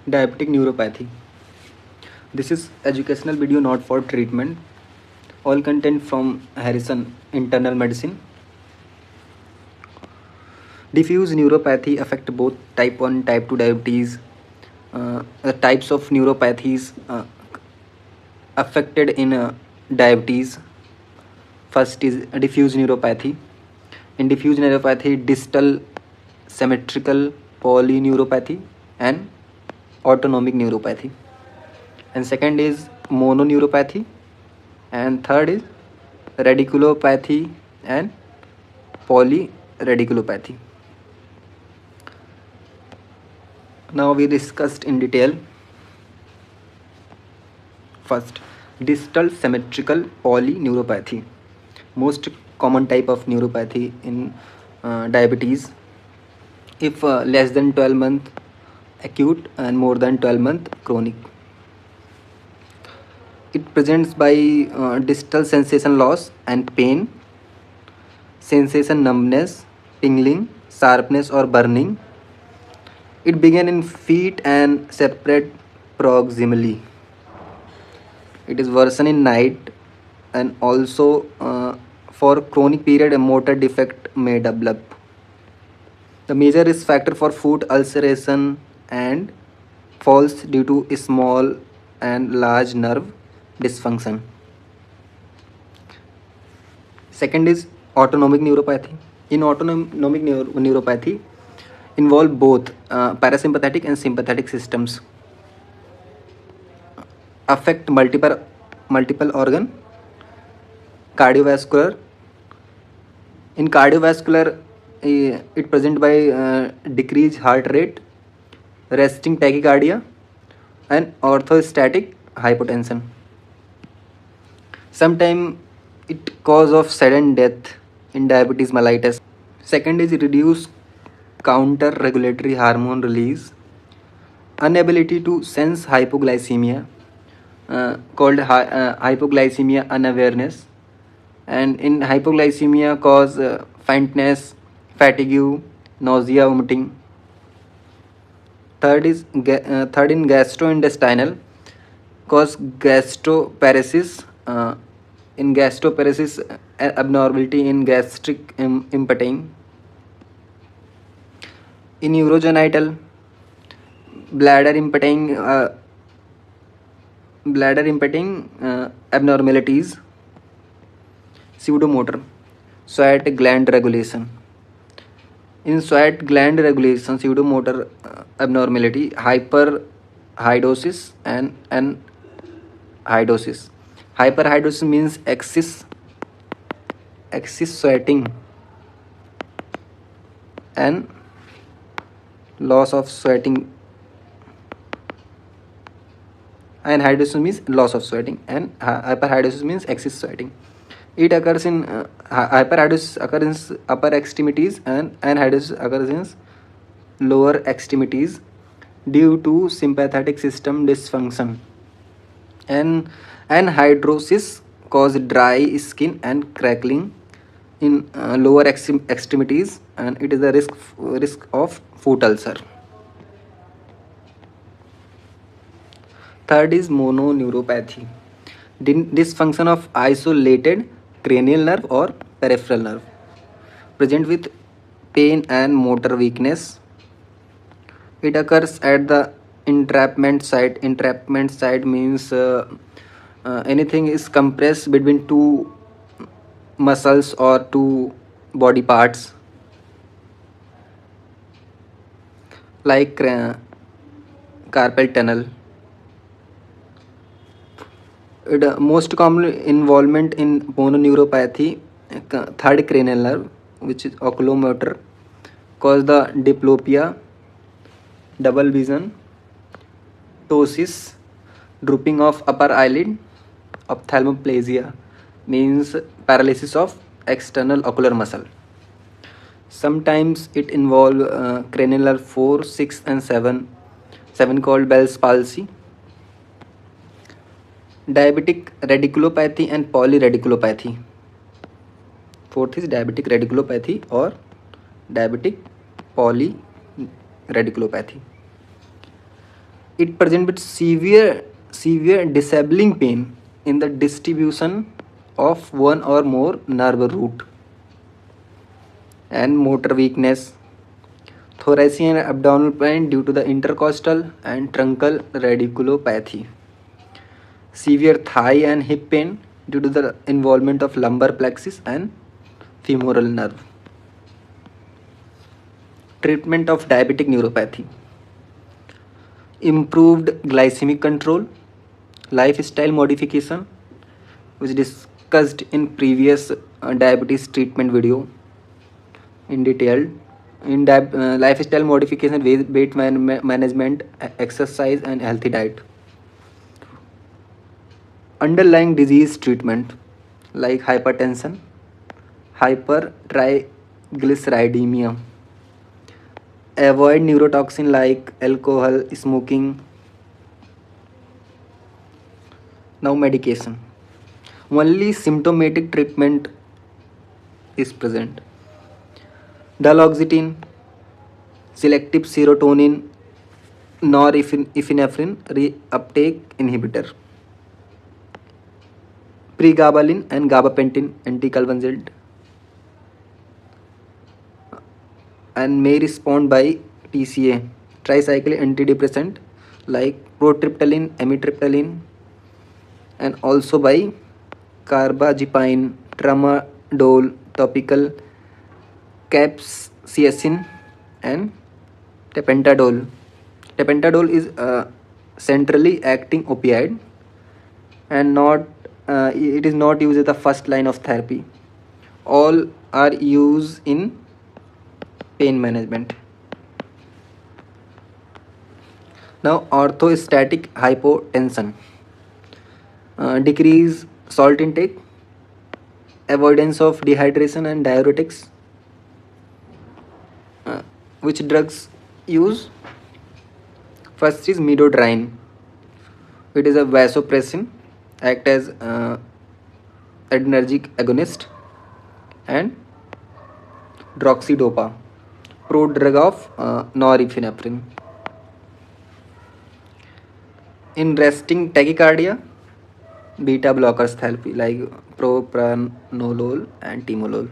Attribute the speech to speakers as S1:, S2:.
S1: Diabetic neuropathy. This is educational video not for treatment. All content from Harrison Internal Medicine. Diffuse neuropathy affect both type 1 type 2 diabetes. The types of neuropathies affected in diabetes. First is diffuse neuropathy. In diffuse neuropathy, distal symmetrical polyneuropathy and autonomic neuropathy. And second is mononeuropathy. And third is radiculopathy and polyradiculopathy. Now we discussed in detail. First, distal symmetrical polyneuropathy. Most common type of neuropathy in diabetes. If less than 12 month acute and more than 12 month chronic. It presents by distal sensation loss and pain, sensation numbness, tingling, sharpness or burning. It began in feet and separate proximally. It is worsen in night, and also for chronic period a motor defect may develop. The major risk factor for foot ulceration and falls due to small and large nerve dysfunction. Second is autonomic neuropathy. In autonomic neuropathy, involve both parasympathetic and sympathetic systems. Affect multiple organ. Cardiovascular. In cardiovascular, it present by decreased heart rate, resting tachycardia, and orthostatic hypotension. Sometimes it cause of sudden death in diabetes mellitus. Second is reduced counter regulatory hormone release, inability to sense hypoglycemia, called hypoglycemia unawareness. And in hypoglycemia cause faintness, fatigue, nausea, vomiting. Third is third in gastrointestinal, cause gastroparesis. In gastroparesis, abnormality in gastric emptying. In urogenital, bladder emptying abnormalities. Pseudomotor, sweat gland regulation. In sweat gland regulation, pseudomotor abnormality, hyperhidrosis and anhidrosis. Hyperhidrosis means excess sweating and loss of sweating. Anhidrosis means loss of sweating, and hyperhidrosis means excess sweating. It occurs in hyperhidrosis occurs in upper extremities and anhidrosis occurs in lower extremities due to sympathetic system dysfunction. And anhidrosis cause dry skin and crackling in lower extremities, and it is the risk of foot ulcer. Third is mononeuropathy, dysfunction of isolated cranial nerve or peripheral nerve, present with pain and motor weakness. It occurs at the entrapment site. Entrapment site means anything is compressed between two muscles or two body parts, like carpal tunnel. Most common involvement in mononeuropathy, third cranial nerve, which is oculomotor, cause the diplopia, double vision, ptosis, drooping of upper eyelid, ophthalmoplegia means paralysis of external ocular muscle. Sometimes it involve cranial nerve 4, 6 and 7 called Bell's palsy. Diabetic radiculopathy and polyradiculopathy. Fourth is diabetic radiculopathy or diabetic polyradiculopathy. It presents with severe disabling pain in the distribution of one or more nerve root, and motor weakness, thoracic and abdominal pain due to the intercostal and truncal radiculopathy, severe thigh and hip pain due to the involvement of lumbar plexus and femoral nerve. Treatment of diabetic neuropathy: improved glycemic control, lifestyle modification, which discussed in previous diabetes treatment video in detail. In lifestyle modification, weight management, exercise, and healthy diet. Underlying disease treatment like hypertension, hypertriglyceridemia. Avoid neurotoxin like alcohol, smoking. Now medication. Only symptomatic treatment is present. Duloxetine, selective serotonin norepinephrine reuptake inhibitor. Pregabalin and gabapentin anticonvulsant, and may respond by TCA, tricyclic antidepressant like protriptyline, amitriptyline, and also by carbazepine, tramadol, topical capsaicin, and tapentadol. Tapentadol is a centrally acting opioid, and not it is not used as the first line of therapy. All are used in pain management. Now, orthostatic hypotension, decrease salt intake, avoidance of dehydration and diuretics. Which drugs use? First is midodrine. It is a vasopressin, act as adrenergic agonist, and droxidopa, prodrug of norepinephrine. In resting tachycardia, beta blockers therapy like propranolol and timolol.